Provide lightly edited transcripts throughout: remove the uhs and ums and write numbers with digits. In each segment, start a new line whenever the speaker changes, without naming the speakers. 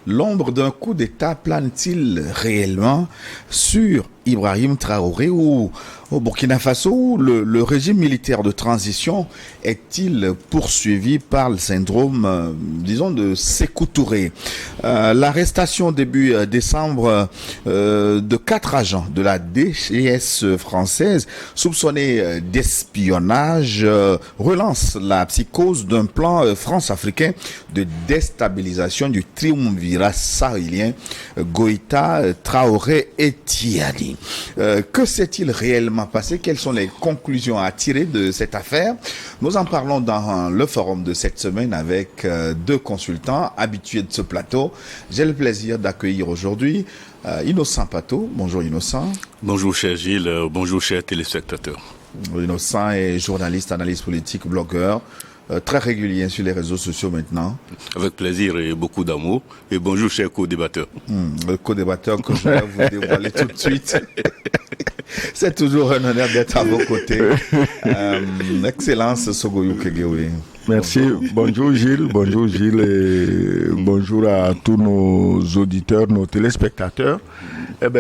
L'ombre d'un coup d'État plane-t-il réellement sur Ibrahim Traoré ou au Burkina Faso, le régime militaire de transition est-il poursuivi par le syndrome, disons, de Sékou Touré? L'arrestation début décembre de 4 agents de la DGS française soupçonnés d'espionnage relance la psychose d'un plan france-africain de déstabilisation du triumvirat sahélien Goïta, Traoré et Tiani. Que s'est-il réellement passé? Quelles sont les conclusions à tirer de cette affaire? Nous en parlons dans le forum de cette semaine avec deux consultants habitués de ce plateau. J'ai le plaisir d'accueillir aujourd'hui Innocent Pato. Bonjour Innocent.
Bonjour cher Gilles, bonjour chers téléspectateurs.
Innocent est journaliste, analyste politique, blogueur, très régulier sur les réseaux sociaux maintenant.
Avec plaisir et beaucoup d'amour. Et bonjour chers co-débatteurs.
Le co-débatteur que je vais vous dévoiler tout de suite. C'est toujours un honneur d'être à vos côtés. Excellence Sogoyou Kegewe.
Merci. Bonjour Gilles et bonjour à tous nos auditeurs, nos téléspectateurs.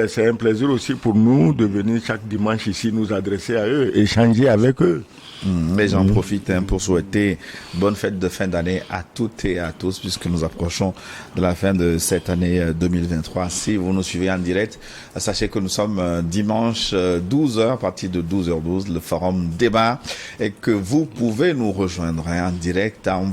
C'est un plaisir aussi pour nous de venir chaque dimanche ici nous adresser à eux, échanger avec eux.
Mais j'en profite pour souhaiter bonne fête de fin d'année à toutes et à tous puisque nous approchons de la fin de cette année 2023. Si vous nous suivez en direct, sachez que nous sommes dimanche 12h, à partir de 12h12, le forum débat et que vous pouvez nous rejoindre en direct en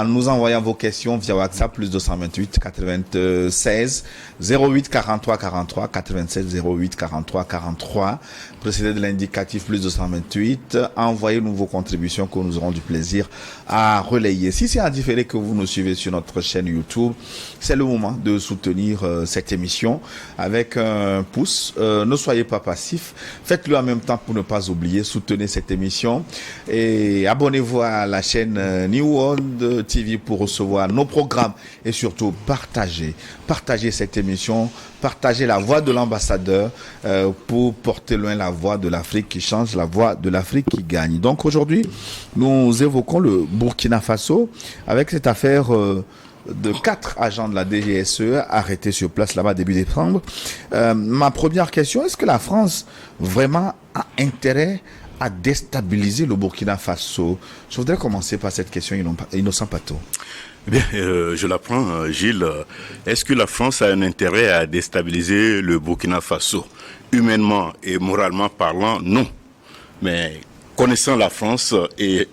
nous envoyant vos questions via WhatsApp plus 228 96 08 43 43 96 08 43 43 précédé de l'indicatif plus 228. Envoyez-nous vos contributions que nous aurons du plaisir à relayer. Si c'est en différé que vous nous suivez sur notre chaîne YouTube, c'est le moment de soutenir cette émission avec un pouce. Ne soyez pas passifs, faites-le en même temps pour ne pas oublier, soutenez cette émission et abonnez-vous à la chaîne New World TV pour recevoir nos programmes et surtout partagez cette émission, partagez la voix de l'ambassadeur pour porter loin la voix de l'Afrique qui change, la voix de l'Afrique qui gagne. Donc aujourd'hui, nous évoquons le Burkina Faso avec cette affaire de 4 agents de la DGSE arrêtés sur place là-bas début décembre. Ma première question, est-ce que la France vraiment a intérêt à déstabiliser le Burkina Faso? Je voudrais commencer par cette question, Innocent Pato.
Bien, je la prends, Gilles. Est-ce que la France a un intérêt à déstabiliser le Burkina Faso? Humainement et moralement parlant, non. Mais connaissant la France et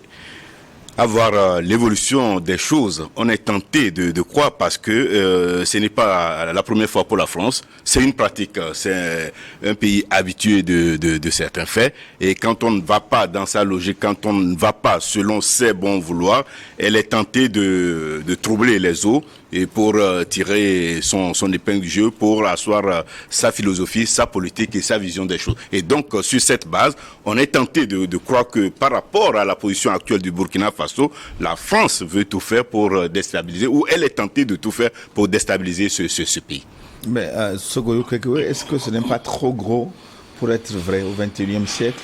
avoir l'évolution des choses, on est tenté de croire parce que ce n'est pas la première fois pour la France, c'est une pratique, c'est un pays habitué de certains faits et quand on ne va pas dans sa logique, quand on ne va pas selon ses bons vouloirs, elle est tentée de troubler les eaux et pour tirer son épingle du jeu, pour asseoir sa philosophie, sa politique et sa vision des choses. Et donc, sur cette base, on est tenté de croire que par rapport à la position actuelle du Burkina Faso, la France veut tout faire pour déstabiliser, ou elle est tentée de tout faire pour déstabiliser ce pays.
Mais Sogoyou Kekewe, est-ce que ce n'est pas trop gros pour être vrai au XXIe siècle?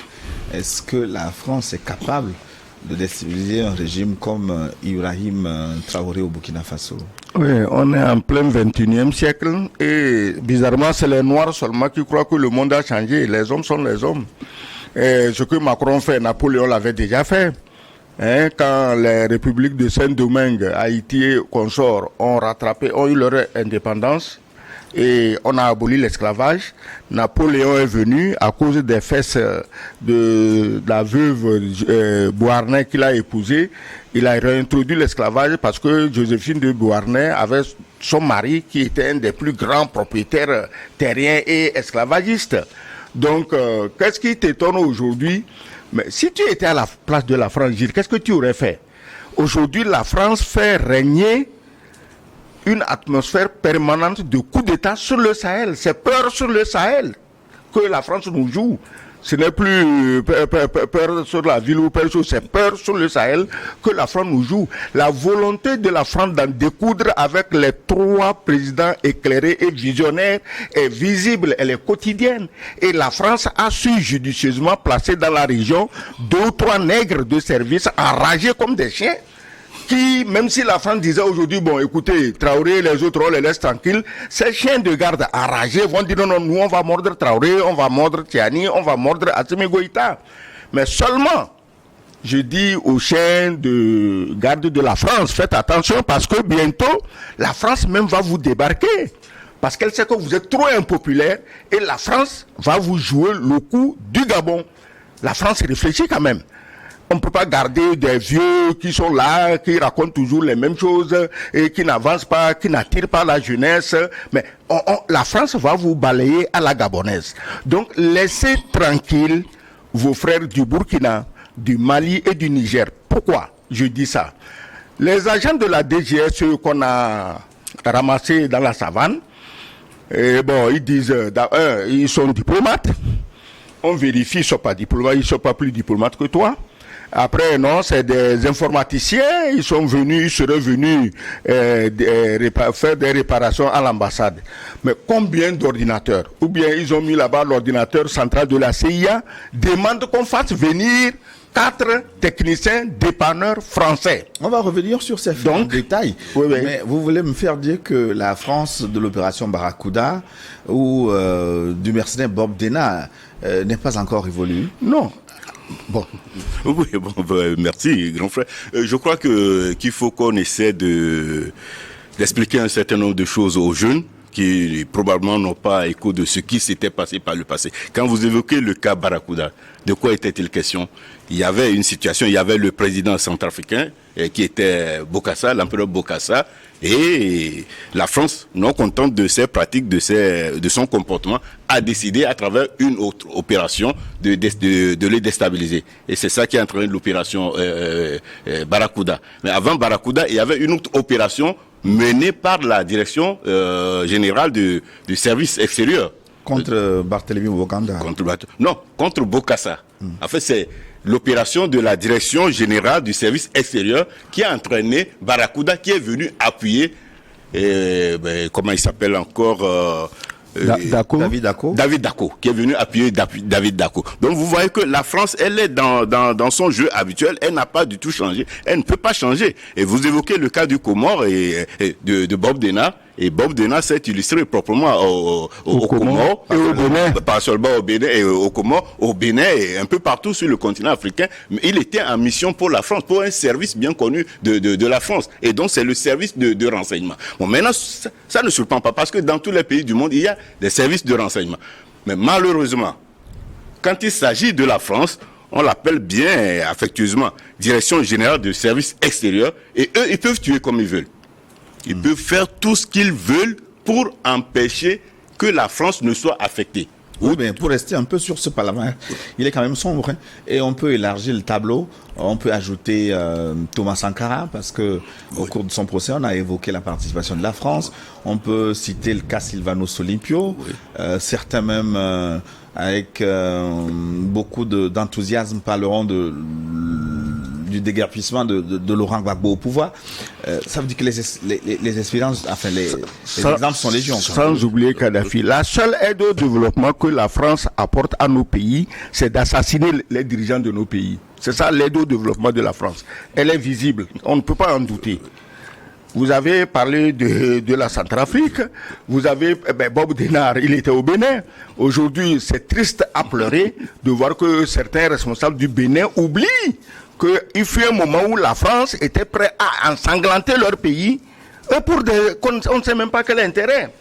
Est-ce que la France est capable de déstabiliser un régime comme Ibrahim Traoré au Burkina Faso?
Oui, on est en plein 21e siècle et bizarrement, c'est les Noirs seulement qui croient que le monde a changé. Les hommes sont les hommes. Et ce que Macron fait, Napoléon l'avait déjà fait. Quand les républiques de Saint-Domingue, Haïti et consorts ont eu leur indépendance, et on a aboli l'esclavage. Napoléon est venu à cause des fesses de la veuve Beauharnais qu'il a épousée. Il a réintroduit l'esclavage parce que Joséphine de Beauharnais avait son mari qui était un des plus grands propriétaires terriens et esclavagistes. Donc, qu'est-ce qui t'étonne aujourd'hui? Mais si tu étais à la place de la France, Gilles, qu'est-ce que tu aurais fait? Aujourd'hui, la France fait régner une atmosphère permanente de coups d'État sur le Sahel. C'est peur sur le Sahel que la France nous joue. Ce n'est plus peur sur la ville ou peur sur... C'est peur sur le Sahel que la France nous joue. La volonté de la France d'en découdre avec les 3 présidents éclairés et visionnaires est visible, elle est quotidienne. Et la France a su judicieusement placer dans la région 2 ou 3 nègres de service enragés comme des chiens qui, même si la France disait aujourd'hui, bon, écoutez, Traoré, les autres, on les laisse tranquilles, ces chiens de garde enragés vont dire non, nous, on va mordre Traoré, on va mordre Tiani, on va mordre Assimi Goïta. Mais seulement, je dis aux chiens de garde de la France, faites attention parce que bientôt, la France même va vous débarquer. Parce qu'elle sait que vous êtes trop impopulaire et la France va vous jouer le coup du Gabon. La France réfléchit quand même. On ne peut pas garder des vieux qui sont là, qui racontent toujours les mêmes choses et qui n'avancent pas, qui n'attirent pas la jeunesse. Mais la France va vous balayer à la gabonaise. Donc laissez tranquille vos frères du Burkina, du Mali et du Niger. Pourquoi je dis ça? Les agents de la DGSE qu'on a ramassés dans la savane, bon, ils disent, ils sont diplomates. On vérifie, ils ne sont pas diplomates, ils ne sont pas plus diplomates que toi. Après, non, c'est des informaticiens, ils sont venus, ils seraient venus faire des réparations à l'ambassade. Mais combien d'ordinateurs? Ou bien ils ont mis là-bas l'ordinateur central de la CIA, demande qu'on fasse venir 4 techniciens dépanneurs français.
On va revenir sur ces détails. Oui. Mais vous voulez me faire dire que la France de l'opération Barracuda ou du mercenaire Bob Dena n'est pas encore évoluée?
Non.
Bon. Oui, bon, merci, grand frère. Je crois qu'il faut qu'on essaie d'expliquer un certain nombre de choses aux jeunes qui probablement n'ont pas écho de ce qui s'était passé par le passé. Quand vous évoquez le cas Barracuda, de quoi était-il question? Il y avait une situation, il y avait le président centrafricain qui était Bokassa, l'empereur Bokassa, et la France, non contente de ses pratiques, de son comportement, a décidé à travers une autre opération de les déstabiliser. Et c'est ça qui a entraîné l'opération Barracuda. Mais avant Barracuda, il y avait une autre opération menée par la direction générale du service extérieur.
Contre Barthélemy Bokanda.
Contre Bokassa. En fait, c'est l'opération de la direction générale du service extérieur qui a entraîné Barracuda, qui est venu appuyer, comment il s'appelle encore
David
Dacko, qui est venu appuyer David Dacko. Donc vous voyez que la France, elle est dans son jeu habituel, elle n'a pas du tout changé, elle ne peut pas changer. Et vous évoquez le cas du Comore et de Bob Dena. Et Bob Dena s'est illustré proprement au Comore,
et au Bénin.
Pas seulement au Bénin et au Comore, au Bénin et un peu partout sur le continent africain. Mais il était en mission pour la France, pour un service bien connu de la France. Et donc c'est le service de renseignement. Bon, maintenant, ça ne surprend pas parce que dans tous les pays du monde, il y a des services de renseignement. Mais malheureusement, quand il s'agit de la France, on l'appelle bien affectueusement Direction Générale de Services Extérieurs, et eux, ils peuvent tuer comme ils veulent. Ils peuvent faire tout ce qu'ils veulent pour empêcher que la France ne soit affectée.
Oui, mais pour rester un peu sur ce parlement, il est quand même sombre. Hein, et on peut élargir le tableau. On peut ajouter Thomas Sankara, parce que au cours de son procès, on a évoqué la participation de la France. On peut citer le cas Sylvanus Olympio. Certains même, avec beaucoup d'enthousiasme, parleront du déguerpissement de Laurent Gbagbo au pouvoir. Ça veut dire que les expériences, enfin les exemples sont légion.
Sans oublier Kadhafi. La seule aide au développement que la France apporte à nos pays, c'est d'assassiner les dirigeants de nos pays. C'est ça l'aide au développement de la France. Elle est visible, on ne peut pas en douter. Vous avez parlé de la Centrafrique, vous avez Bob Denard, il était au Bénin. Aujourd'hui, c'est triste à pleurer de voir que certains responsables du Bénin oublient qu'il fut un moment où la France était prête à ensanglanter leur pays pour on ne sait même pas quel intérêt.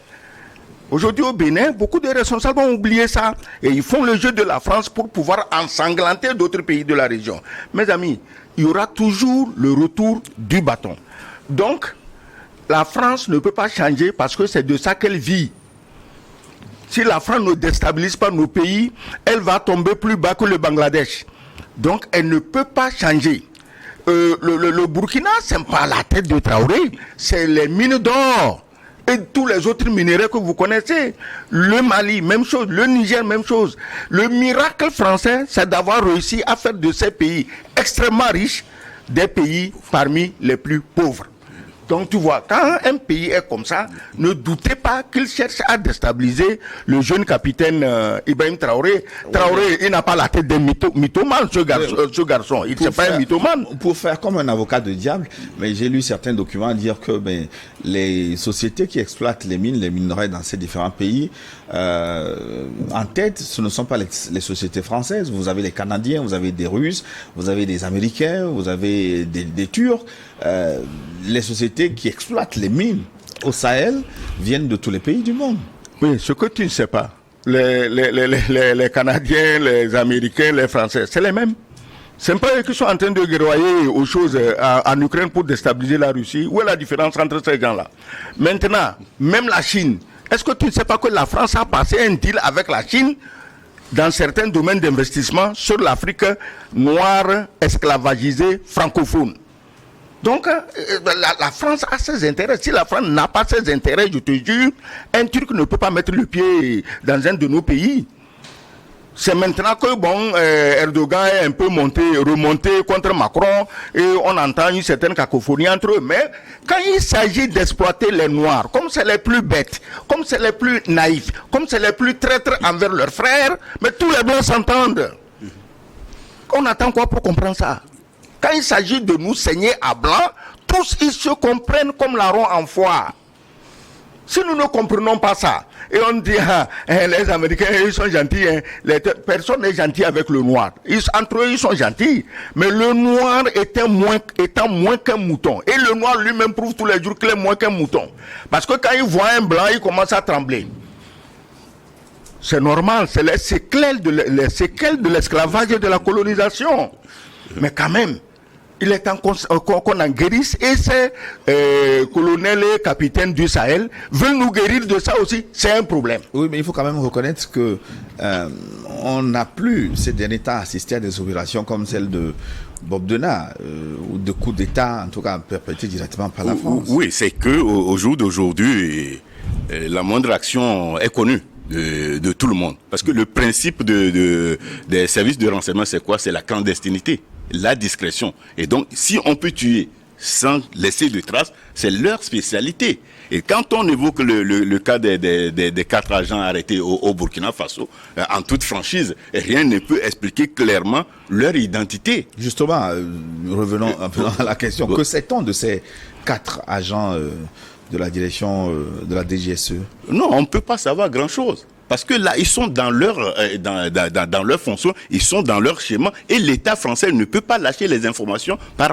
Aujourd'hui au Bénin, beaucoup de responsables ont oublié ça et ils font le jeu de la France pour pouvoir ensanglanter d'autres pays de la région. Mes amis, il y aura toujours le retour du bâton. Donc, la France ne peut pas changer parce que c'est de ça qu'elle vit. Si la France ne déstabilise pas nos pays, elle va tomber plus bas que le Bangladesh. Donc, elle ne peut pas changer. Le Burkina, ce n'est pas la tête de Traoré, c'est les mines d'or et tous les autres minéraux que vous connaissez. Le Mali, même chose. Le Niger, même chose. Le miracle français, c'est d'avoir réussi à faire de ces pays extrêmement riches des pays parmi les plus pauvres. Donc tu vois, quand un pays est comme ça, ne doutez pas qu'il cherche à déstabiliser le jeune capitaine Ibrahim Traoré. Traoré, il n'a pas la tête d'un mythomane, ce garçon. Il n'est pas un mythomane.
Pour faire comme un avocat de diable, mais j'ai lu certains documents dire que les sociétés qui exploitent les minerais dans ces différents pays, en tête, ce ne sont pas les sociétés françaises. Vous avez les Canadiens, vous avez des Russes, vous avez des Américains, vous avez des Turcs. Les sociétés qui exploitent les mines au Sahel viennent de tous les pays du monde.
Oui, ce que tu ne sais pas, les Canadiens, les Américains, les Français, c'est les mêmes. C'est pas eux qui sont en train de guerroyer aux choses en Ukraine pour déstabiliser la Russie. Où est la différence entre ces gens-là? Maintenant, même la Chine, est-ce que tu ne sais pas que la France a passé un deal avec la Chine dans certains domaines d'investissement sur l'Afrique noire, esclavagisée, francophone? Donc, la France a ses intérêts. Si la France n'a pas ses intérêts, je te jure, un Turc ne peut pas mettre le pied dans un de nos pays. C'est maintenant que, Erdogan est un peu remonté contre Macron et on entend une certaine cacophonie entre eux. Mais quand il s'agit d'exploiter les Noirs, comme c'est les plus bêtes, comme c'est les plus naïfs, comme c'est les plus traîtres envers leurs frères, mais tous les Blancs s'entendent. On attend quoi pour comprendre ça? Quand il s'agit de nous saigner à blanc, tous ils se comprennent comme larron en foire. Si nous ne comprenons pas ça, et on dit, les Américains, ils sont gentils, personne n'est gentil avec le noir. Entre eux, ils sont gentils. Mais le noir étant moins qu'un mouton. Et le noir lui-même prouve tous les jours qu'il est moins qu'un mouton. Parce que quand il voit un blanc, il commence à trembler. C'est normal, c'est les séquelles de l'esclavage et de la colonisation. Mais quand même, il est temps qu'on en guérisse et ces colonels et capitaines du Sahel veulent nous guérir de ça aussi. C'est un problème.
Oui, mais il faut quand même reconnaître que on n'a plus ces derniers temps assisté à des opérations comme celle de Bob Denard ou de coups d'État, en tout cas perpétrés directement par la France.
Oui, c'est que au jour d'aujourd'hui, la moindre action est connue de tout le monde. Parce que le principe des services de renseignement, c'est quoi? C'est la clandestinité, la discrétion. Et donc, si on peut tuer sans laisser de traces, c'est leur spécialité. Et quand on évoque le cas des 4 agents arrêtés au Burkina Faso, en toute franchise, rien ne peut expliquer clairement leur identité.
Justement, revenons un peu à la question. Que sait-on de ces 4 agents de la direction de la DGSE?
Non, on ne peut pas savoir grand-chose. Parce que là, ils sont dans dans leur fonction, ils sont dans leur schéma, et l'État français ne peut pas lâcher les informations par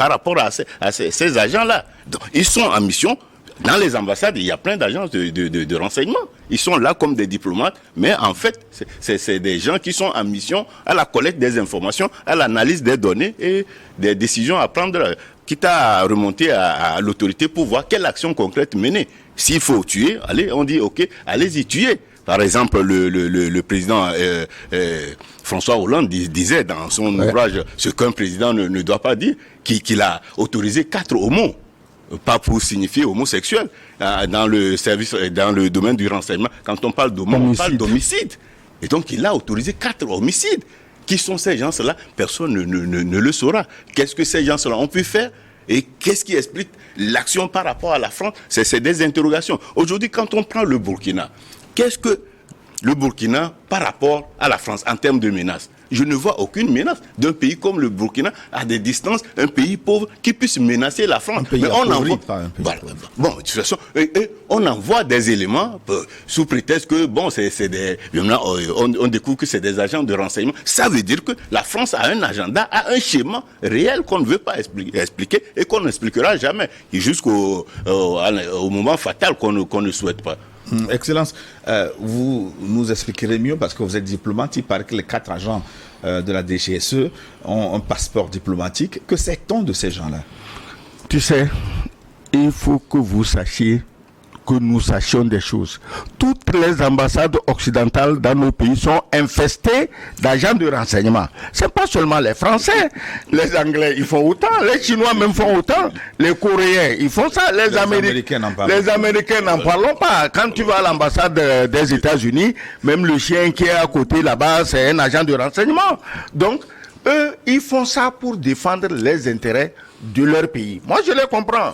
rapport à ces agents-là. Donc, ils sont en mission. Dans les ambassades, il y a plein d'agences de renseignement. Ils sont là comme des diplomates, mais en fait, c'est des gens qui sont en mission à la collecte des informations, à l'analyse des données et des décisions à prendre, quitte à remonter à l'autorité pour voir quelle action concrète mener. S'il faut tuer, allez, on dit ok, allez-y tuer. Par exemple, le président François Hollande disait dans son ouvrage ce qu'un président ne doit pas dire, qu'il a autorisé 4 homos, pas pour signifier homosexuel, dans le domaine du renseignement. Quand on parle d'homo, on parle d'homicide. Et donc il a autorisé 4 homicides. Qui sont ces gens-là? Personne ne le saura. Qu'est-ce que ces gens-là ont pu faire? Et qu'est-ce qui explique l'action par rapport à la France? C'est des interrogations. Aujourd'hui, quand on prend le Burkina, qu'est-ce que le Burkina par rapport à la France en termes de menaces? Je ne vois aucune menace d'un pays comme le Burkina à des distances, un pays pauvre qui puisse menacer la France.
Mais on envoie
bon, de toute façon, on envoie des éléments sous prétexte que on découvre que c'est des agents de renseignement. Ça veut dire que la France a un agenda, a un schéma réel qu'on ne veut pas expliquer et qu'on n'expliquera jamais, jusqu'au moment fatal qu'on ne souhaite pas.
Excellence, vous nous expliquerez mieux parce que vous êtes diplomate. Il paraît que les 4 agents de la DGSE ont un passeport diplomatique. Que sait-on de ces gens-là?
Tu sais, il faut que vous sachiez que nous sachions des choses. Toutes les ambassades occidentales dans nos pays sont infestées d'agents de renseignement. C'est pas seulement les Français. Les Anglais, ils font autant. Les Chinois même font autant. Les Coréens, ils font ça. Les Américains n'en parlons pas. Quand tu vas à l'ambassade des États-Unis, même le chien qui est à côté là-bas, c'est un agent de renseignement. Donc, eux, ils font ça pour défendre les intérêts de leur pays. Moi, je les comprends.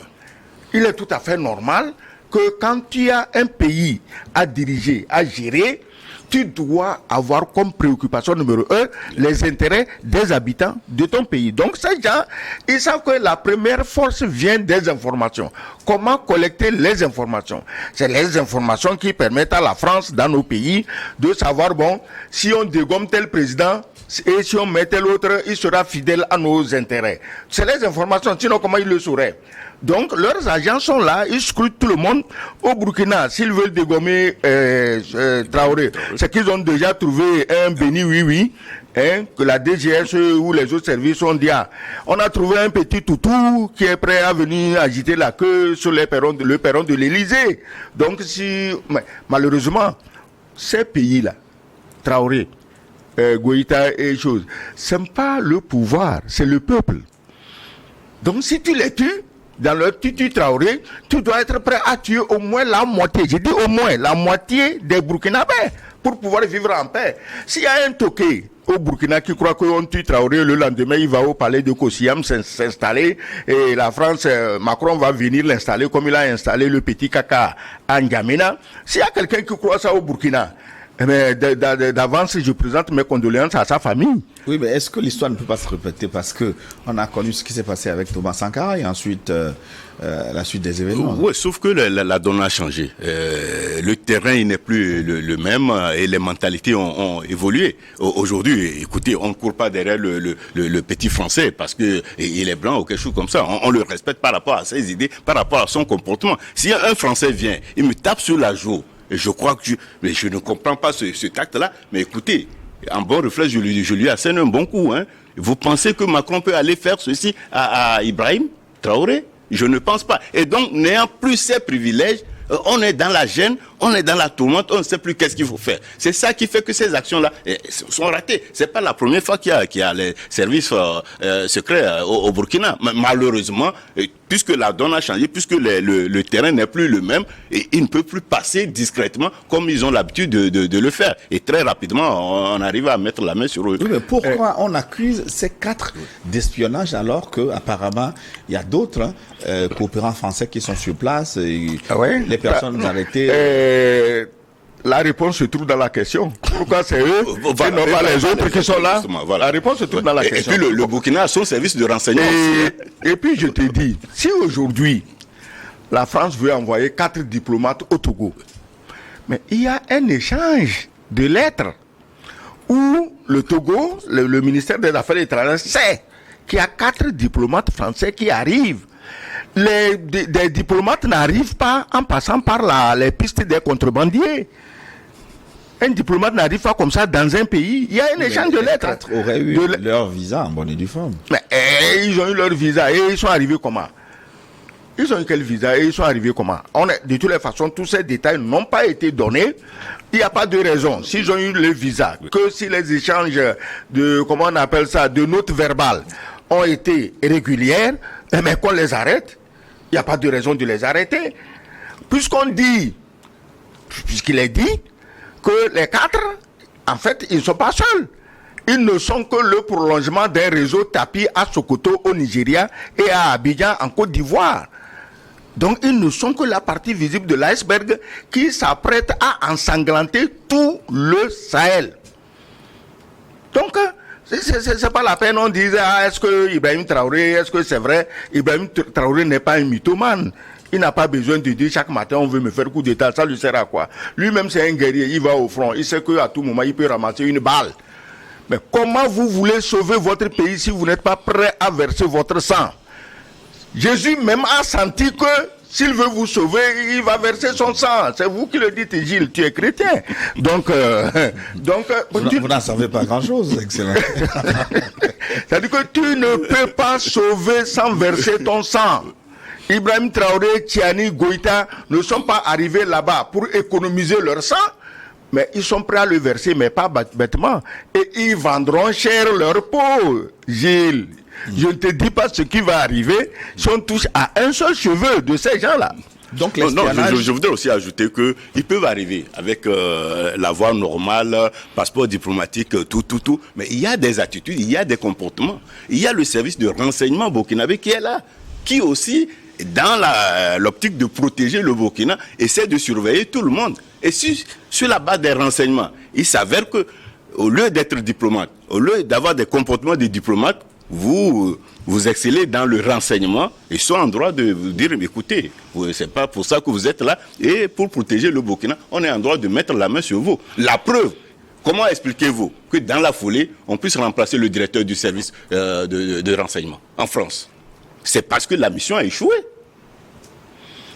il est tout à fait normal que quand tu as un pays à diriger, à gérer, tu dois avoir comme préoccupation numéro 1 les intérêts des habitants de ton pays. Donc ces gens, ils savent que la première force vient des informations. Comment collecter les informations? C'est les informations qui permettent à la France, dans nos pays, de savoir, bon, si on dégomme tel président, et si on met tel autre, il sera fidèle à nos intérêts. C'est les informations, sinon comment ils le sauraient? Donc leurs agents sont là, ils scrutent tout le monde. Au Burkina, s'ils veulent dégommer Traoré, c'est qu'ils ont déjà trouvé un béni oui, que la DGS ou les autres services ont dit, on a trouvé un petit toutou qui est prêt à venir agiter la queue sur le perron de l'Élysée. Donc malheureusement, ces pays-là, Traoré, Goïta et choses, c'est pas le pouvoir, c'est le peuple. Donc si tu les tues, dans leur tutu Traoré, tu dois être prêt à tuer au moins la moitié, je dis au moins la moitié des Burkinabés pour pouvoir vivre en paix. S'il y a un toqué au Burkina qui croit qu'on tue Traoré, le lendemain il va au palais de Kossiam s'installer et la France, Macron va venir l'installer comme il a installé le petit caca à N'Djamena. S'il y a quelqu'un qui croit ça au Burkina, mais d'avance, je présente mes condoléances à sa famille.
Oui, mais est-ce que l'histoire ne peut pas se répéter parce que on a connu ce qui s'est passé avec Thomas Sankara et ensuite la suite des événements?
Oui, sauf que la donne a changé. Le terrain il n'est plus le même et les mentalités ont évolué. Aujourd'hui, écoutez, on ne court pas derrière le petit Français parce que il est blanc ou quelque chose comme ça. On le respecte par rapport à ses idées, par rapport à son comportement. Si un Français vient, il me tape sur la joue. Et je crois que mais je ne comprends pas ce tact-là. Mais écoutez, en bon réflexe, je lui assène un bon coup. Hein. Vous pensez que Macron peut aller faire ceci à Ibrahim Traoré? Je ne pense pas. Et donc, n'ayant plus ces privilèges, on est dans la gêne, on est dans la tourmente, on ne sait plus qu'est-ce qu'il faut faire. C'est ça qui fait que ces actions-là sont ratées. C'est pas la première fois qu'il y a les services secrets au Burkina. Malheureusement, puisque la donne a changé, puisque le terrain n'est plus le même, et ils ne peuvent plus passer discrètement comme ils ont l'habitude de le faire. Et très rapidement, on arrive à mettre la main sur eux.
Oui, mais pourquoi on accuse ces 4 d'espionnage alors qu'apparemment, il y a d'autres coopérants français qui sont sur place et les personnes arrêtées...
La réponse se trouve dans la question. Pourquoi c'est eux et non pas les autres qui sont là? La réponse se trouve dans la question.
Et puis le Burkina a son service de renseignement aussi.
Et puis je te dis, si aujourd'hui la France veut envoyer 4 diplomates au Togo, mais il y a un échange de lettres où le Togo, le ministère des Affaires étrangères sait qu'il y a 4 diplomates français qui arrivent. Des diplomates n'arrivent pas en passant par les pistes des contrebandiers. Un diplomate n'arrive pas comme ça dans un pays. Il y a un échange de lettres.
Les 4 auraient eu leur visa en bonne et due forme.
Mais ils ont eu leur visa et ils sont arrivés comment? Ils ont eu quel visa et ils sont arrivés comment? De toutes les façons, tous ces détails n'ont pas été donnés. Il n'y a pas de raison. S'ils ont eu le visa, que si les échanges comment on appelle ça, de notes verbales ont été régulières, mais qu'on les arrête, il n'y a pas de raison de les arrêter. Puisqu'il est dit que les 4, en fait, ils ne sont pas seuls. Ils ne sont que le prolongement d'un réseau tapis à Sokoto au Nigeria et à Abidjan en Côte d'Ivoire. Donc, ils ne sont que la partie visible de l'iceberg qui s'apprête à ensanglanter tout le Sahel. Donc, c'est pas la peine, on disait, est-ce que Ibrahim Traoré, est-ce que c'est vrai? Ibrahim Traoré n'est pas un mythomane. Il n'a pas besoin de dire chaque matin on veut me faire coup d'état, ça lui sert à quoi? Lui-même c'est un guerrier, il va au front, il sait qu'à tout moment il peut ramasser une balle. Mais comment vous voulez sauver votre pays si vous n'êtes pas prêt à verser votre sang? Jésus même a senti que s'il veut vous sauver, il va verser son sang. C'est vous qui le dites, Gilles, tu es chrétien. Donc
vous n'en savez pas grand-chose, excellent.
C'est-à-dire que tu ne peux pas sauver sans verser ton sang. Ibrahim Traoré, Tiani, Goïta ne sont pas arrivés là-bas pour économiser leur sang, mais ils sont prêts à le verser, mais pas bêtement. Et ils vendront cher leur peau, Gilles. Je ne te dis pas ce qui va arriver si on touche à un seul cheveu de ces gens-là.
Donc je voudrais aussi ajouter qu'ils peuvent arriver avec la voie normale, passeport diplomatique, tout. Mais il y a des attitudes, il y a des comportements. Il y a le service de renseignement burkinabé qui est là, qui aussi dans l'optique de protéger le Burkina, essaie de surveiller tout le monde. Et sur la base des renseignements, il s'avère que, au lieu d'être diplomate, au lieu d'avoir des comportements de diplomate, vous excellez dans le renseignement et sont en droit de vous dire, écoutez, c'est pas pour ça que vous êtes là, et pour protéger le Burkina, on est en droit de mettre la main sur vous. La preuve, comment expliquez-vous que dans la foulée, on puisse remplacer le directeur du service de renseignement en France? C'est parce que la mission a échoué.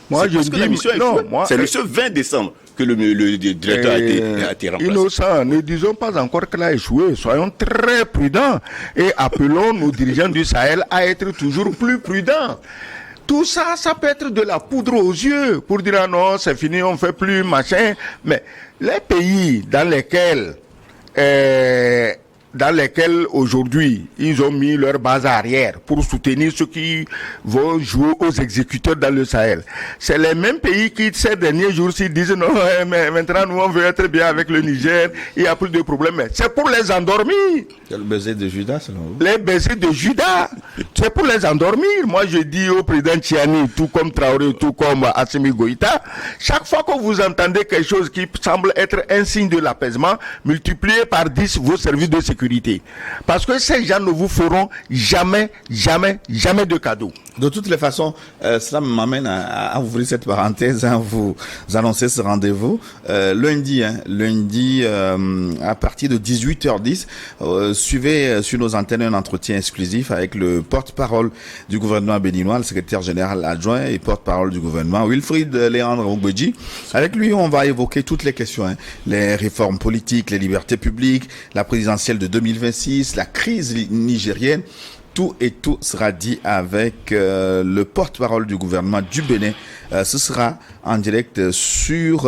C'est le 20 décembre que le directeur a été remplacé.
Innocent, ne disons pas encore qu'elle a échoué. Soyons très prudents et appelons nos dirigeants du Sahel à être toujours plus prudents. Tout ça, ça peut être de la poudre aux yeux pour dire ah non, c'est fini, on ne fait plus, machin. Mais les pays dans lesquels aujourd'hui ils ont mis leur base arrière pour soutenir ceux qui vont jouer aux exécuteurs dans le Sahel. C'est les mêmes pays qui ces derniers jours-ci disent non, mais maintenant nous on veut être bien avec le Niger, il n'y a plus de problème. Mais c'est pour les endormir.
C'est le baiser de Judas selon vous?
Les baisers de Judas, c'est pour les endormir. Moi je dis au président Tchiani, tout comme Traoré, tout comme Assimi Goïta, chaque fois que vous entendez quelque chose qui semble être un signe de l'apaisement, multipliez par 10 vos services de sécurité. Parce que ces gens ne vous feront jamais de cadeaux.
De toutes les façons, cela m'amène à ouvrir cette parenthèse, à vous annoncer ce rendez-vous. Lundi, à partir de 18h10, suivez sur nos antennes un entretien exclusif avec le porte-parole du gouvernement béninois, le secrétaire général adjoint et porte-parole du gouvernement, Wilfried Léandre Ogbedji. Avec lui, on va évoquer toutes les questions, les réformes politiques, les libertés publiques, la présidentielle de 2026, la crise nigérienne. Tout sera dit avec le porte-parole du gouvernement du Bénin. Ce sera en direct sur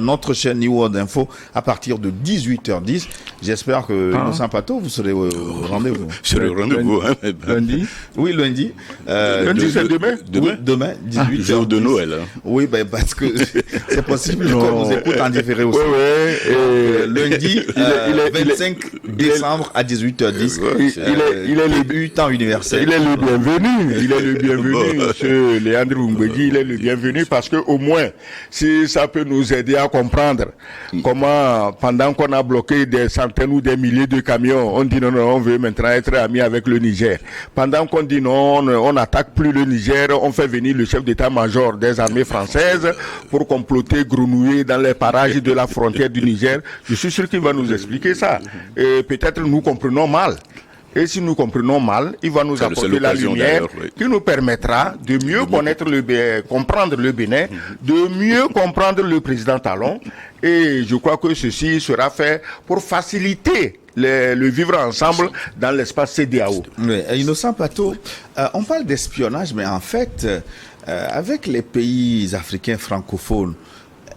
notre chaîne New World Info à partir de 18h10. J'espère que Innocent Pato, vous serez au rendez-vous.
Sur le rendez-vous,
lundi. Oui, lundi.
Lundi, c'est demain.
Demain, 18h.
Jour de Noël.
Oui, parce que c'est possible qu'on nous écoute en différé aussi. Lundi, 25 décembre à 18h10.
Il est le
but universel.
Il est le bienvenu. Monsieur Léandre Ogbedji, il est le bienvenu parce que au moins, si ça peut nous aider à comprendre comment, pendant qu'on a bloqué des centaines ou des milliers de camions, on dit non, on veut maintenant être amis avec le Niger. Pendant qu'on dit non, on n'attaque plus le Niger, on fait venir le chef d'état-major des armées françaises pour comploter, grenouiller dans les parages de la frontière du Niger. Je suis sûr qu'il va nous expliquer ça. Et peut-être nous comprenons mal. Et si nous comprenons mal, il va nous apporter la lumière qui nous permettra de mieux comprendre le Bénin, de mieux comprendre le président Talon. Et je crois que ceci sera fait pour faciliter le vivre ensemble dans l'espace CEDEAO.
Oui, Innocent Pato, on parle d'espionnage, mais en fait, avec les pays africains francophones,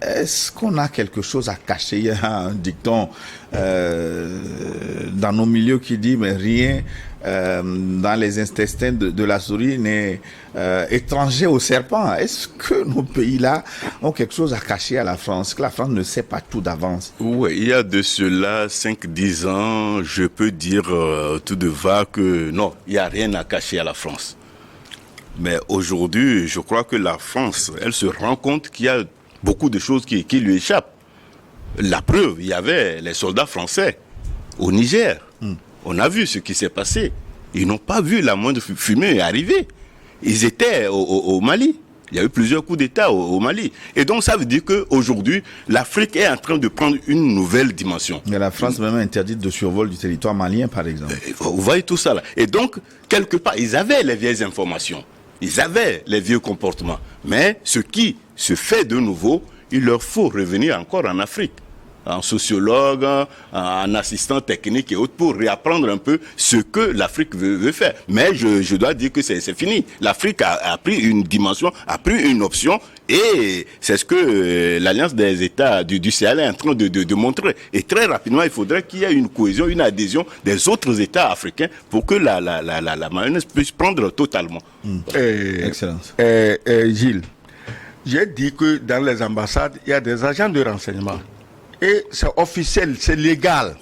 est-ce qu'on a quelque chose à cacher? Il y a un dicton dans nos milieux qui dit mais rien dans les intestins de la souris n'est étranger au serpent. Est-ce que nos pays-là ont quelque chose à cacher à la France, que la France ne sait pas tout d'avance?
Oui, il y a de cela 5-10 ans, je peux dire tout de va que non, il n'y a rien à cacher à la France. Mais aujourd'hui, je crois que la France, elle se rend compte qu'il y a beaucoup de choses qui lui échappent. La preuve, il y avait les soldats français au Niger. On a vu ce qui s'est passé. Ils n'ont pas vu la moindre fumée arriver. Ils étaient au Mali. Il y a eu plusieurs coups d'État au Mali. Et donc, ça veut dire qu'aujourd'hui, l'Afrique est en train de prendre une nouvelle dimension.
Mais la France même interdite de survol du territoire malien, par exemple.
Vous voyez tout ça là. Et donc, quelque part, ils avaient les vieilles informations. Ils avaient les vieux comportements. Mais ce qui se fait de nouveau, il leur faut revenir encore en Afrique, en sociologue, en assistant technique et autres, pour réapprendre un peu ce que l'Afrique veut faire. Mais je dois dire que c'est fini. L'Afrique a pris une dimension, a pris une option, et c'est ce que l'Alliance des États du Sahel est en train de montrer. Et très rapidement, il faudrait qu'il y ait une cohésion, une adhésion des autres États africains pour que la mayonnaise puisse prendre totalement.
Excellence.
Gilles, j'ai dit que dans les ambassades, il y a des agents de renseignement. Et c'est officiel, c'est légal.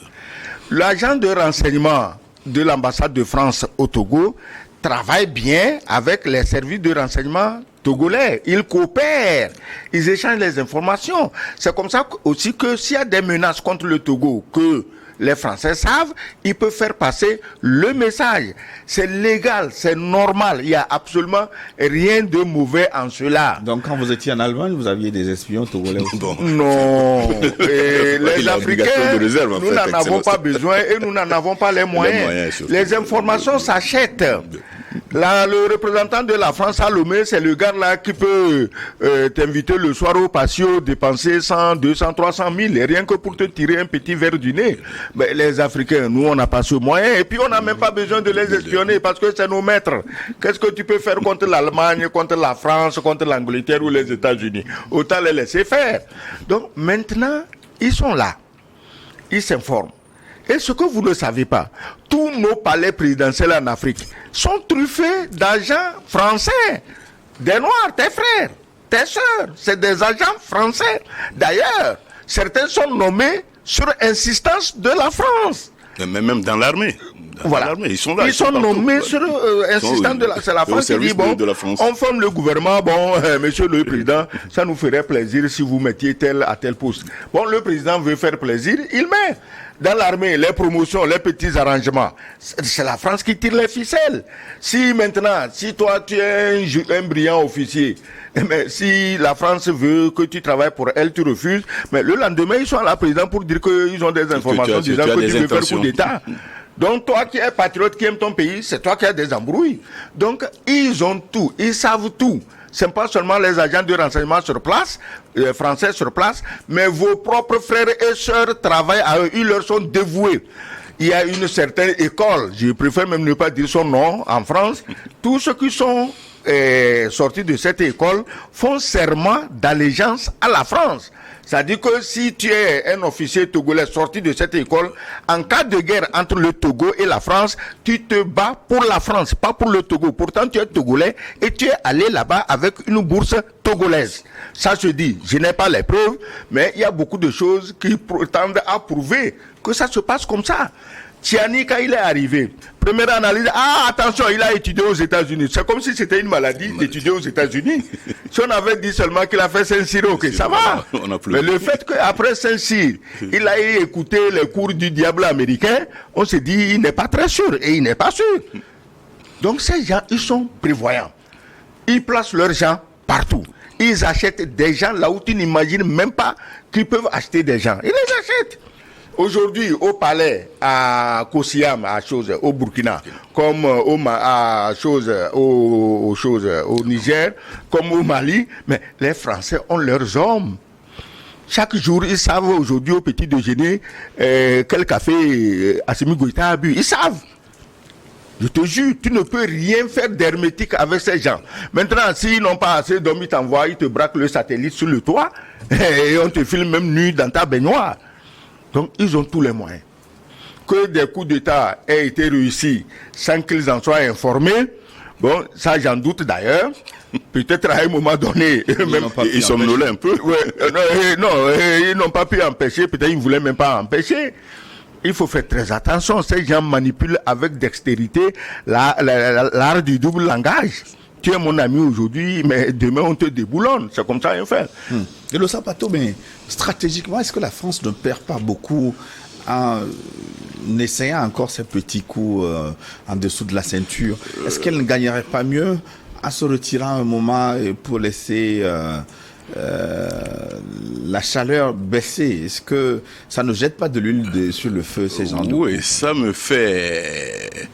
L'agent de renseignement de l'ambassade de France au Togo travaillent bien avec les services de renseignement togolais. Ils coopèrent, ils échangent les informations. C'est comme ça aussi que s'il y a des menaces contre le Togo, que les Français savent, ils peuvent faire passer le message. C'est légal, c'est normal. Il n'y a absolument rien de mauvais en cela.
Donc, quand vous étiez en Allemagne, vous aviez des espions togolais aussi?
Non. Et les Africains,
réserve,
nous n'en avons pas besoin et nous n'en avons pas les moyens. Les informations s'achètent. Là, le représentant de la France à Lomé, c'est le gars là qui peut t'inviter le soir au patio, dépenser 100, 200, 300 000, et rien que pour te tirer un petit verre du nez. Mais les Africains, nous, on n'a pas ce moyen, et puis on n'a même pas besoin de les espionner, parce que c'est nos maîtres. Qu'est-ce que tu peux faire contre l'Allemagne, contre la France, contre l'Angleterre ou les États-Unis? Autant les laisser faire. Donc, maintenant, ils sont là. Ils s'informent. Et ce que vous ne savez pas, tous nos palais présidentiels en Afrique sont truffés d'agents français. Des Noirs, tes frères, tes sœurs, c'est des agents français. D'ailleurs, certains sont nommés sur insistance de la France.
Mais même dans l'armée.
Voilà.
Ils sont là.
Ils sont nommés sur insistance de la... C'est la France qui dit, bon, on forme le gouvernement, bon, monsieur le président, ça nous ferait plaisir si vous mettiez tel à tel poste. Bon, le président veut faire plaisir, il met dans l'armée les promotions, les petits arrangements. C'est la France qui tire les ficelles. Si maintenant, si toi tu es un brillant officier, mais si la France veut que tu travailles pour elle, tu refuses, mais le lendemain, ils sont à la présidence pour dire qu'ils ont des informations disant que tu veux faire coup d'État. Donc toi qui es patriote, qui aime ton pays, c'est toi qui as des embrouilles. Donc ils ont tout, ils savent tout. Ce n'est pas seulement les agents de renseignement sur place, français sur place, mais vos propres frères et sœurs travaillent à eux, ils leur sont dévoués. Il y a une certaine école, je préfère même ne pas dire son nom, en France. Tous ceux qui sont sortis de cette école font serment d'allégeance à la France. C'est-à-dire que si tu es un officier togolais sorti de cette école, en cas de guerre entre le Togo et la France, tu te bats pour la France, pas pour le Togo. Pourtant, tu es togolais et tu es allé là-bas avec une bourse togolaise. Ça se dit, je n'ai pas les preuves, mais il y a beaucoup de choses qui tendent à prouver que ça se passe comme ça. Tiani, quand il est arrivé, première analyse, attention, il a étudié aux États-Unis. C'est comme si c'était une maladie d'étudier aux États-Unis. Si on avait dit seulement qu'il a fait Saint-Cyr, ok, ça va. Mais le fait qu'après Saint-Cyr, il a écouté les cours du diable américain, on s'est dit, il n'est pas très sûr, et il n'est pas sûr. Donc ces gens, ils sont prévoyants. Ils placent leurs gens partout. Ils achètent des gens là où tu n'imagines même pas qu'ils peuvent acheter des gens. Ils les achètent. Aujourd'hui, au palais, à Kosiam, au Burkina, comme au Niger, comme au Mali, mais les Français ont leurs hommes. Chaque jour, ils savent aujourd'hui au petit déjeuner quel café Assimi Goïta a bu. Ils savent. Je te jure, tu ne peux rien faire d'hermétique avec ces gens. Maintenant, s'ils n'ont pas assez d'hommes, ils t'envoient, ils te braquent le satellite sur le toit et on te filme même nu dans ta baignoire. Donc, ils ont tous les moyens. Que des coups d'État aient été réussis sans qu'ils en soient informés, bon, ça j'en doute d'ailleurs. Peut-être à un moment donné,
ils somnolaient un peu.
Ils n'ont pas pu empêcher, peut-être ils ne voulaient même pas empêcher. Il faut faire très attention. Ces gens manipulent avec dextérité l'art du double langage. Tu es mon ami aujourd'hui, mais demain on te déboulonne. C'est comme ça, fait.
Et le Sapato, mais stratégiquement, est-ce que la France ne perd pas beaucoup en essayant encore ces petits coups en dessous de la ceinture? Est-ce qu'elle ne gagnerait pas mieux en se retirant un moment pour laisser la chaleur baisser? Est-ce que ça ne jette pas de l'huile sur le feu, ces gens-là?
Oui, ça me fait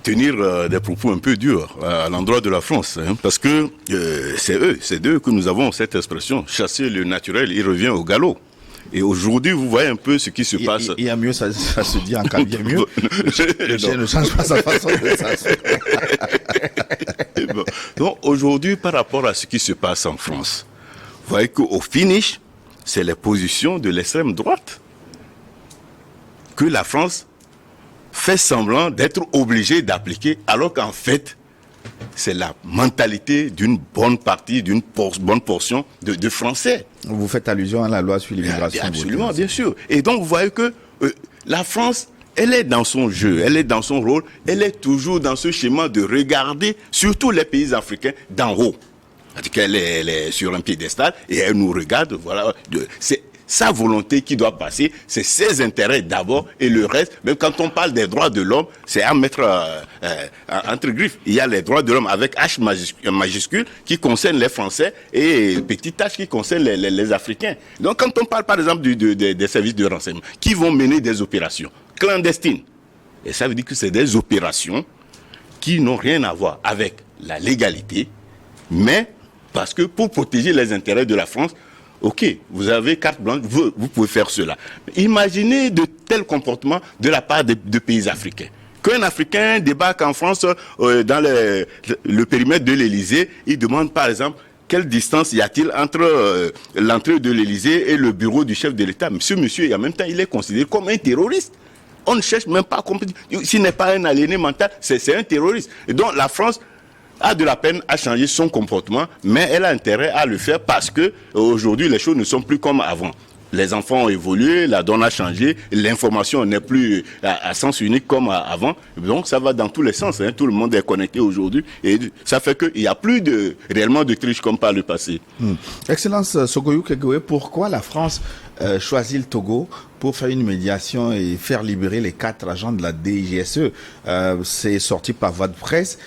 tenir des propos un peu durs à l'endroit de la France, hein, parce que c'est d'eux que nous avons cette expression, chasser le naturel, il revient au galop. Et aujourd'hui, vous voyez un peu ce qui se passe.
Il y a mieux, ça se dit en cas, il y a mieux. Le chien ne change pas sa façon de s'asseoir.
Donc aujourd'hui, par rapport à ce qui se passe en France, vous voyez qu'au finish, c'est les positions de l'extrême droite que la France fait semblant d'être obligé d'appliquer, alors qu'en fait, c'est la mentalité d'une bonne partie, d'une bonne portion de Français.
Vous faites allusion à la loi sur l'immigration.
Absolument, bien sûr. Et donc, vous voyez que la France elle est dans son jeu, elle est dans son rôle, elle est toujours dans ce schéma de regarder surtout les pays africains d'en haut. C'est-à-dire qu'elle est sur un piédestal et elle nous regarde, voilà. C'est sa volonté qui doit passer, c'est ses intérêts d'abord et le reste, même quand on parle des droits de l'homme, c'est à mettre entre griffes. Il y a les droits de l'homme avec H majuscule qui concerne les Français et petit H qui concerne les Africains. Donc quand on parle par exemple des services de renseignement qui vont mener des opérations clandestines, et ça veut dire que c'est des opérations qui n'ont rien à voir avec la légalité, mais parce que pour protéger les intérêts de la France, ok, vous avez carte blanche, vous pouvez faire cela. Imaginez de tels comportements de la part de pays africains. Qu'un Africain débarque en France dans le périmètre de l'Élysée, il demande par exemple quelle distance y a-t-il entre l'entrée de l'Élysée et le bureau du chef de l'État. Ce monsieur, et en même temps, il est considéré comme un terroriste. On ne cherche même pas à comprendre. S'il n'est pas un aliéné mental, c'est un terroriste. Et donc la France a de la peine à changer son comportement, mais elle a intérêt à le faire parce que aujourd'hui les choses ne sont plus comme avant. Les enfants ont évolué, la donne a changé, l'information n'est plus à sens unique comme avant. Donc ça va dans tous les sens, hein. Tout le monde est connecté aujourd'hui et ça fait qu'il n'y a plus réellement de triche comme par le passé.
Excellence Sogoyou Kegoué, pourquoi la France choisit le Togo pour faire une médiation et faire libérer les 4 agents de la DGSE? C'est sorti par voie de presse.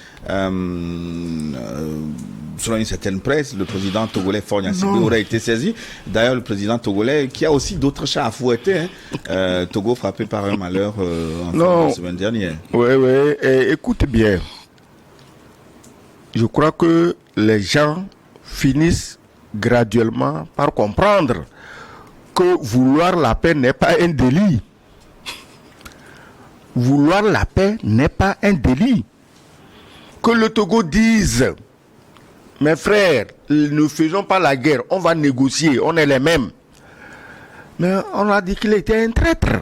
Selon une certaine presse, le président togolais Faure Gnassingbé aurait été saisi. D'ailleurs, le président togolais, qui a aussi d'autres chats à fouetter, Togo frappé par un malheur la semaine dernière.
Oui. Écoute bien. Je crois que les gens finissent graduellement par comprendre que vouloir la paix n'est pas un délit. Vouloir la paix n'est pas un délit. Que le Togo dise, mes frères, ne faisons pas la guerre, on va négocier, on est les mêmes. Mais on a dit qu'il était un traître.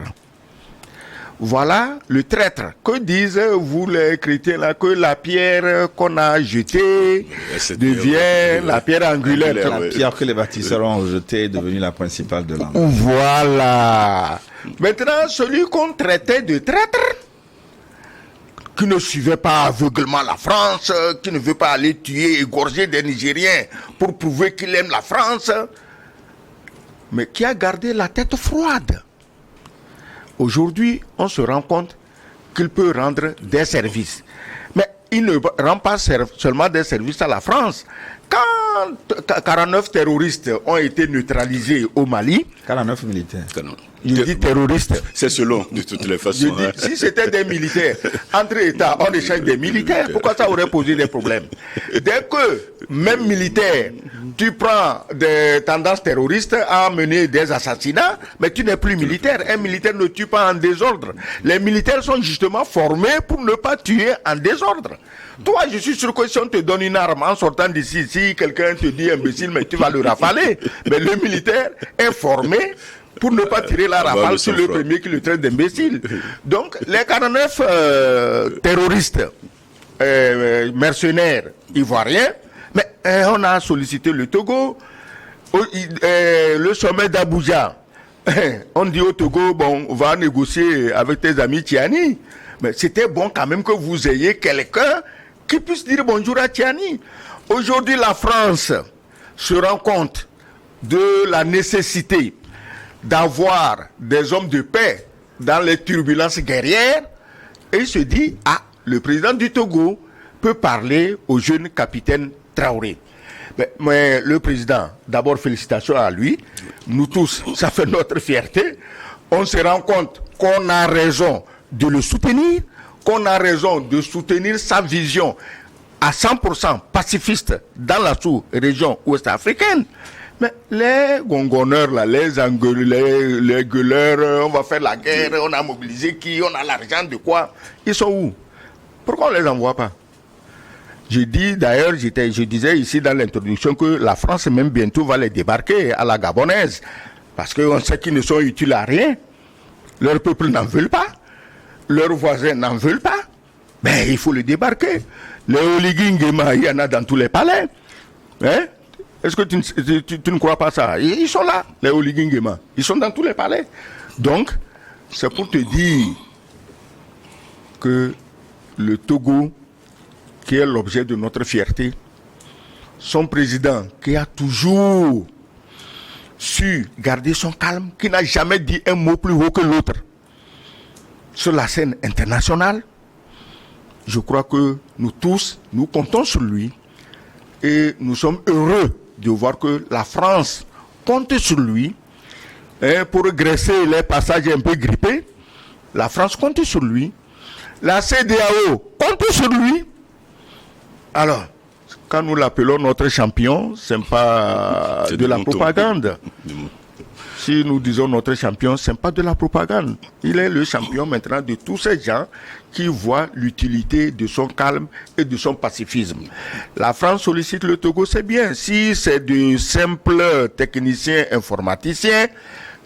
Voilà le traître. Que disent vous les chrétiens là, que la pierre qu'on a jetée devient la pierre angulaire.
La pierre que les bâtisseurs ont jetée est devenue la principale de l'âme.
Voilà. Maintenant, celui qu'on traitait de traître, qui ne suivait pas aveuglement la France, qui ne veut pas aller tuer, égorger des Nigériens pour prouver qu'il aime la France, mais qui a gardé la tête froide. Aujourd'hui, on se rend compte qu'il peut rendre des services. Mais il ne rend pas seulement des services à la France. Quand 49 terroristes ont été neutralisés au Mali,
49 militaires.
Je dis terroristes.
C'est selon, de toutes les façons.
Je dis, si c'était des militaires, entre États, on échange des militaires, pourquoi ça aurait posé des problèmes? Dès que, même militaire, tu prends des tendances terroristes à mener des assassinats, mais tu n'es plus militaire. Un militaire ne tue pas en désordre. Les militaires sont justement formés pour ne pas tuer en désordre. Toi, je suis sûr que si on te donne une arme en sortant d'ici, si quelqu'un te dit imbécile, mais tu vas le rafaler. Mais le militaire est formé pour ne pas tirer la rafale sur le premier qui le traite d'imbécile. Donc, les 49 terroristes, mercenaires ivoiriens, mais on a sollicité le Togo, le sommet d'Abuja. On dit au Togo, bon, on va négocier avec tes amis Tiani. Mais c'était bon quand même que vous ayez quelqu'un qui puisse dire bonjour à Tiani. Aujourd'hui, la France se rend compte de la nécessité d'avoir des hommes de paix dans les turbulences guerrières et il se dit, le président du Togo peut parler au jeune capitaine Traoré. Mais le président, d'abord félicitations à lui, nous tous, ça fait notre fierté, on se rend compte qu'on a raison de le soutenir, qu'on a raison de soutenir sa vision à 100% pacifiste dans la sous-région ouest-africaine. Mais les gongonneurs, là, les engueuleurs, les gueuleurs, on va faire la guerre, on a mobilisé qui, on a l'argent de quoi? Ils sont où? Pourquoi on ne les envoie pas? Je dis d'ailleurs, je disais ici dans l'introduction que la France même bientôt va les débarquer à la gabonaise. Parce qu'on sait qu'ils ne sont utiles à rien. Leur peuple n'en veut pas. Leurs voisins n'en veulent pas. Mais il faut les débarquer. Les Oligingema, il y en a dans tous les palais. Hein? Est-ce que tu ne crois pas ça? Ils sont là, les Oligingema. Ils sont dans tous les palais. Donc, c'est pour te dire que le Togo, qui est l'objet de notre fierté, son président qui a toujours su garder son calme, qui n'a jamais dit un mot plus haut que l'autre sur la scène internationale, je crois que nous tous, nous comptons sur lui et nous sommes heureux de voir que la France compte sur lui pour graisser les passages un peu grippés. La France compte sur lui. La CEDEAO compte sur lui. Alors, quand nous l'appelons notre champion, ce n'est pas de la propagande. Si nous disons notre champion, ce n'est pas de la propagande. Il est le champion maintenant de tous ces gens qui voient l'utilité de son calme et de son pacifisme. La France sollicite le Togo, c'est bien. Si c'est de simples techniciens informaticiens,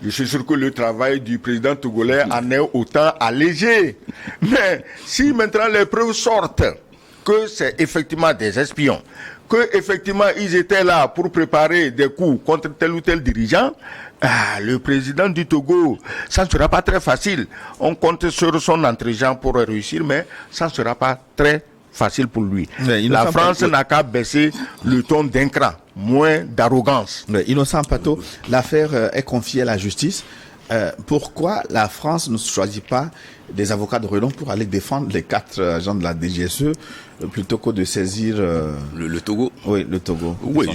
je suis sûr que le travail du président togolais en est autant allégé. Mais si maintenant les preuves sortent que c'est effectivement des espions, que effectivement ils étaient là pour préparer des coups contre tel ou tel dirigeant, le président du Togo, ça ne sera pas très facile. On compte sur son intelligence pour réussir, mais ça ne sera pas très facile pour lui. La France n'a qu'à baisser le ton d'un cran, moins d'arrogance.
Innocent Pato, l'affaire est confiée à la justice. Pourquoi la France ne choisit pas des avocats de renom pour aller défendre les 4 agents de la DGSE plutôt que de saisir
le Togo?
Oui, le Togo.
Oui,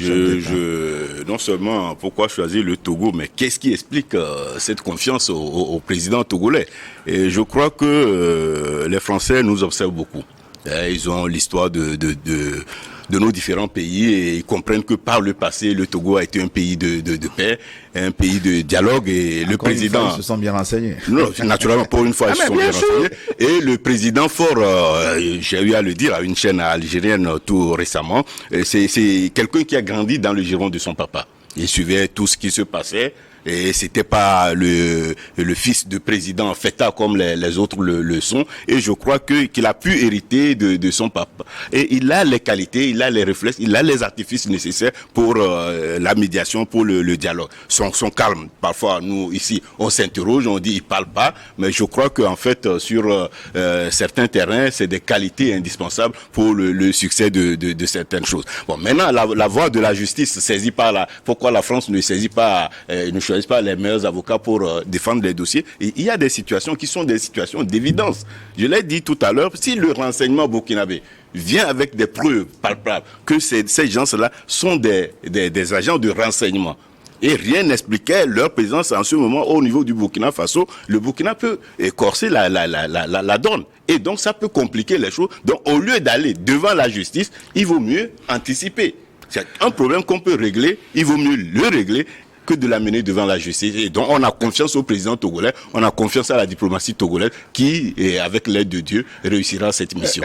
non seulement pourquoi choisir le Togo, mais qu'est-ce qui explique cette confiance au président togolais? Et je crois que les Français nous observent beaucoup. Ils ont l'histoire de nos différents pays et ils comprennent que par le passé, le Togo a été un pays de paix, un pays de dialogue et
encore
le président...
Une fois, ils se sont bien renseignés.
Non, naturellement, pour une fois, ils se sont bien renseignés. Et le président fort, j'ai eu à le dire à une chaîne algérienne tout récemment, c'est quelqu'un qui a grandi dans le giron de son papa. Il suivait tout ce qui se passait. Et c'était pas le fils de président fêtard comme les autres le sont. Et je crois qu'il a pu hériter de son papa. Et il a les qualités, il a les réflexes, il a les artifices nécessaires pour la médiation, pour le dialogue. Son calme. Parfois, nous, ici, on s'interroge, on dit il parle pas. Mais je crois qu'en fait, sur certains terrains, c'est des qualités indispensables pour le succès de certaines choses. Bon, maintenant, la voie de la justice saisit pas pourquoi la France ne saisit pas, ne choisit pas les meilleurs avocats pour défendre les dossiers. Et il y a des situations qui sont des situations d'évidence. Je l'ai dit tout à l'heure, si le renseignement burkinabé vient avec des preuves palpables que ces gens-là sont des agents de renseignement, et rien n'expliquait leur présence en ce moment au niveau du Burkina Faso, le Burkina peut écorcer la donne. Et donc ça peut compliquer les choses. Donc au lieu d'aller devant la justice, il vaut mieux anticiper. C'est un problème qu'on peut régler, il vaut mieux le régler que de l'amener devant la justice. Et donc on a confiance au président togolais, on a confiance à la diplomatie togolaise qui, avec l'aide de Dieu, réussira cette mission.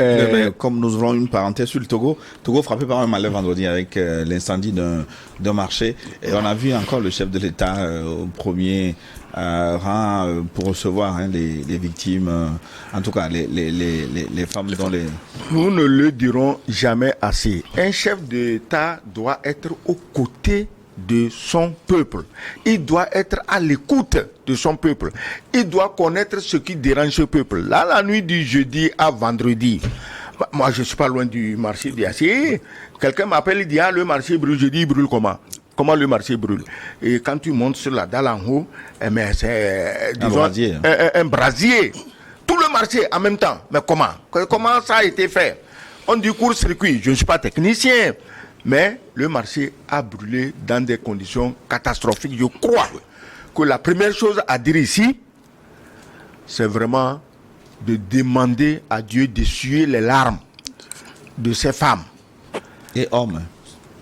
Comme nous ouvrons une parenthèse sur le Togo frappé par un malheur vendredi avec l'incendie d'un marché. Et on a vu encore le chef de l'État au premier rang pour recevoir les victimes, en tout cas les femmes dont les...
Nous ne le dirons jamais assez. Un chef d'État doit être aux côtés de son peuple. Il doit être à l'écoute de son peuple. Il doit connaître ce qui dérange ce peuple. Là, la nuit du jeudi à vendredi, moi je suis pas loin du marché d'Acier. Quelqu'un m'appelle, il dit le marché brûle. Je dis il brûle comment? Comment le marché brûle? Et quand tu montes sur la dalle en haut, c'est un brasier. Tout le marché en même temps. Mais comment ça a été fait? On dit court-circuit. Je ne suis pas technicien. Mais le marché a brûlé dans des conditions catastrophiques. Je crois que la première chose à dire ici, c'est vraiment de demander à Dieu d'essuyer les larmes de ces femmes.
Et hommes.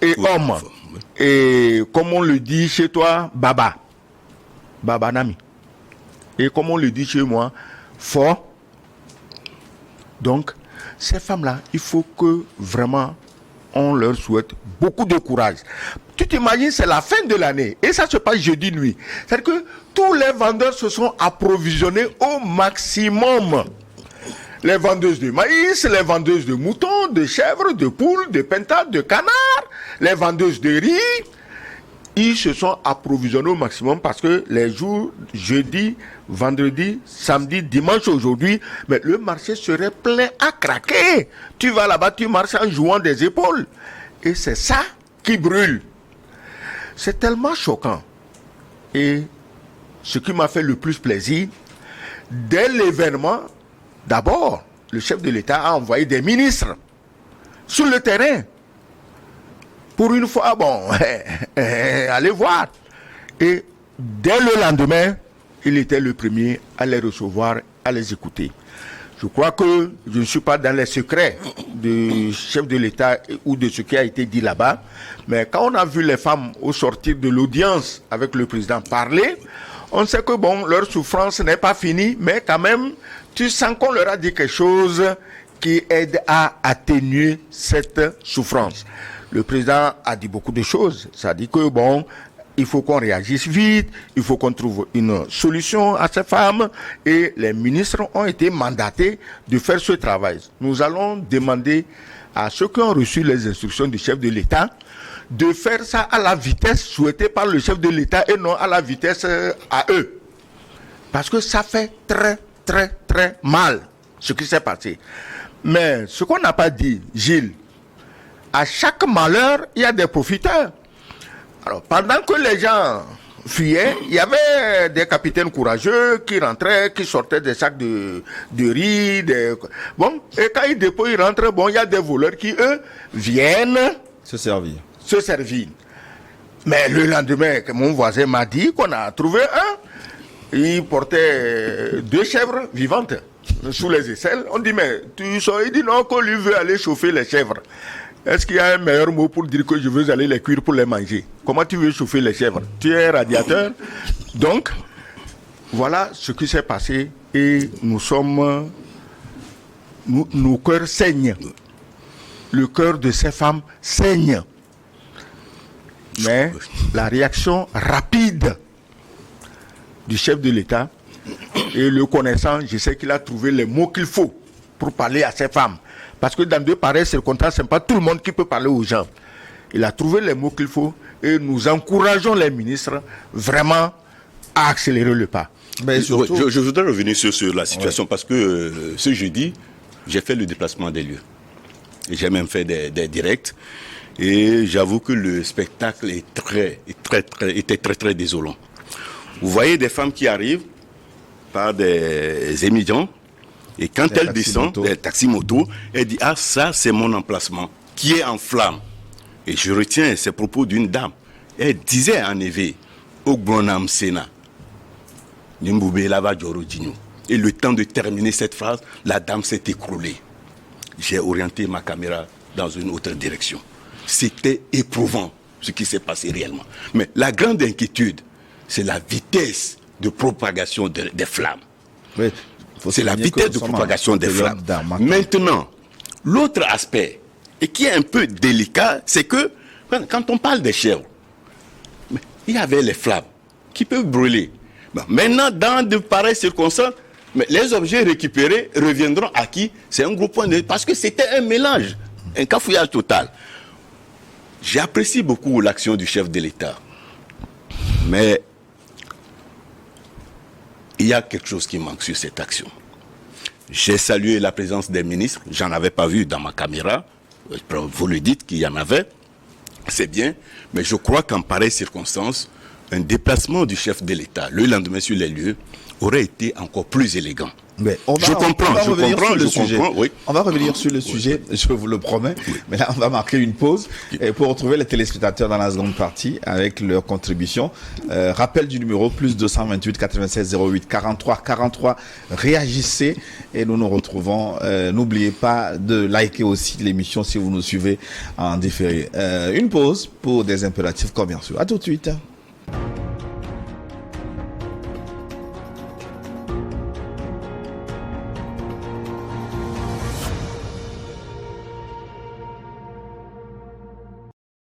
Et comme on le dit chez toi, Baba Nami. Et comme on le dit chez moi, fort. Donc, ces femmes-là, il faut que vraiment on leur souhaite beaucoup de courage. Tu t'imagines, c'est la fin de l'année et ça se passe jeudi nuit. C'est-à-dire que tous les vendeurs se sont approvisionnés au maximum. Les vendeuses de maïs, les vendeuses de moutons, de chèvres, de poules, de pintades, de canards, les vendeuses de riz. Ils se sont approvisionnés au maximum parce que les jours jeudi, vendredi, samedi, dimanche aujourd'hui, mais le marché serait plein à craquer. Tu vas là-bas, tu marches en jouant des épaules. Et c'est ça qui brûle. C'est tellement choquant. Et ce qui m'a fait le plus plaisir, dès l'événement, d'abord, le chef de l'État a envoyé des ministres sur le terrain. Pour une fois, bon, allez voir. Et dès le lendemain, il était le premier à les recevoir, à les écouter. Je crois que je ne suis pas dans les secrets du chef de l'État ou de ce qui a été dit là-bas, mais quand on a vu les femmes au sortir de l'audience avec le président parler, on sait que bon, leur souffrance n'est pas finie, mais quand même, tu sens qu'on leur a dit quelque chose qui aide à atténuer cette souffrance. Le président a dit beaucoup de choses. Ça dit que bon, il faut qu'on réagisse vite, il faut qu'on trouve une solution à ces femmes et les ministres ont été mandatés de faire ce travail. Nous allons demander à ceux qui ont reçu les instructions du chef de l'État de faire ça à la vitesse souhaitée par le chef de l'État et non à la vitesse à eux. Parce que ça fait très, très, très mal ce qui s'est passé. Mais ce qu'on n'a pas dit, Gilles, à chaque malheur, il y a des profiteurs. Alors, pendant que les gens fuyaient, il y avait des capitaines courageux qui rentraient, qui sortaient des sacs de riz. Bon, et quand ils déposent, ils rentrent, bon, il y a des voleurs qui, eux, viennent
se servir.
Mais le lendemain, mon voisin m'a dit qu'on a trouvé un. Il portait 2 chèvres vivantes sous les aisselles. On dit, mais tu sors? Il dit non, qu'on lui veut aller chauffer les chèvres. Est-ce qu'il y a un meilleur mot pour dire que je veux aller les cuire pour les manger? Comment tu veux chauffer les chèvres? Tu es un radiateur. Donc, voilà ce qui s'est passé et nos cœurs saignent. Le cœur de ces femmes saigne. Mais la réaction rapide du chef de l'État et le connaissant, je sais qu'il a trouvé les mots qu'il faut pour parler à ces femmes. Parce que dans de pareilles circonstances, ce n'est pas tout le monde qui peut parler aux gens. Il a trouvé les mots qu'il faut et nous encourageons les ministres vraiment à accélérer le pas.
Mais surtout... je voudrais revenir sur la situation parce que ce jeudi, j'ai fait le déplacement des lieux. Et j'ai même fait des directs. Et j'avoue que le spectacle était très désolant. Vous voyez des femmes qui arrivent par des émigrants. Et quand elle descend des taxis-motos, elle dit « Ah, ça, c'est mon emplacement, qui est en flamme. » Et je retiens ces propos d'une dame. Elle disait en effet « Ogbronam Sena, Nimboube Lava Djorodinho. » Et le temps de terminer cette phrase, la dame s'est écroulée. J'ai orienté ma caméra dans une autre direction. C'était éprouvant ce qui s'est passé réellement. Mais la grande inquiétude, c'est la vitesse de propagation des flammes.
Oui.
C'est la vitesse de propagation des flammes. Maintenant, l'autre aspect, et qui est un peu délicat, c'est que quand on parle des chèvres, il y avait les flammes qui peuvent brûler. Maintenant, dans de pareilles circonstances, les objets récupérés reviendront à qui? C'est un gros point de... Parce que c'était un mélange, un cafouillage total. J'apprécie beaucoup l'action du chef de l'État. Mais il y a quelque chose qui manque sur cette action. J'ai salué la présence des ministres. J'en avais pas vu dans ma caméra. Vous le dites qu'il y en avait. C'est bien. Mais je crois qu'en pareille circonstance, un déplacement du chef de l'État, le lendemain sur les lieux, aurait été encore plus élégant.
Mais on va revenir sur le sujet, je vous le promets. Oui. Mais là, on va marquer une pause pour retrouver les téléspectateurs dans la seconde partie avec leur contribution. Rappel du numéro plus 228 96 08 43 43. Réagissez et nous nous retrouvons. N'oubliez pas de liker aussi l'émission si vous nous suivez en différé. Une pause pour des impératifs commerciaux. À tout de suite.